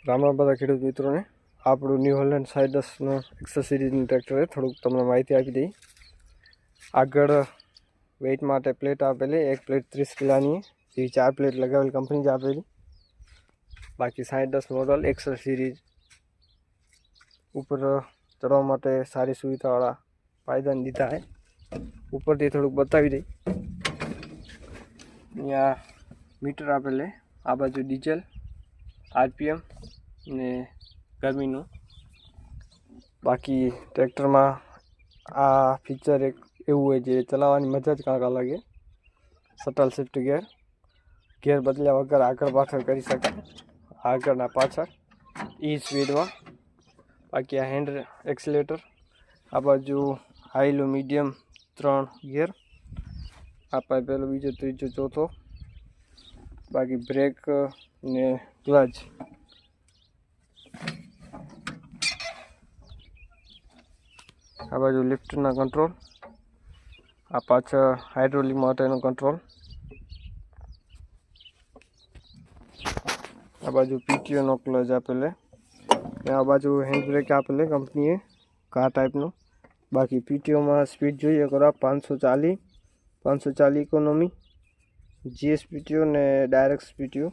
રામ રામ બધા ખેડૂત મિત્રોને. આપણું ન્યૂ હોલેન્ડ 10નું એક્સેસ સિરીઝનું ટ્રેક્ટર છે. થોડુંક તમને માહિતી આપી દઈ. આગળ વેઇટ માટે પ્લેટ આપેલી, એક પ્લેટ 30 કિલોની, એવી 4 પ્લેટ લગાવેલી કંપની જ આપેલી. બાકી 10 મોડલ એક્સેસ સિરીઝ ઉપર ચડવા માટે સારી સુવિધાવાળા પાયદાન દીધા છે. ઉપરથી થોડુંક બતાવી દઈ. અહીંયા મીટર આપેલે, આ બાજુ ડીઝલ, આરપીએમ ને ગરમીનું. બાકી ટ્રેક્ટરમાં આ ફીચર એક એવું હોય જે ચલાવવાની મજા જ કાંક અલગ છે. શટલ શિફ્ટ ગેર બદલ્યા વગર આગળ પાછળ કરી શકાય, આગળના પાછળ ઈ સ્પીડમાં. બાકી આ હેન્ડ એક્સિલેટર, આ બાજુ હાઈ લો મીડિયમ 3 ગિયર, આ પાસે પહેલો બીજો ત્રીજો ચોથો. બાકી બ્રેક ને ક્લચ. આ બાજુ લિફ્ટના કંટ્રોલ, આ પાછળ હાઇડ્રોલિક માટેનો કંટ્રોલ. આ બાજુ પીટીઓનો ક્લચ આપેલે, આ બાજુ હેન્ડ બ્રેક આપેલે કંપનીએ કાર ટાઈપનું. બાકી પીટીઓમાં સ્પીડ જોઈએ કરો 540 ઇકોનોમી, જીએસ પીટીઓ ને ડાયરેક્ટ પીટીઓ.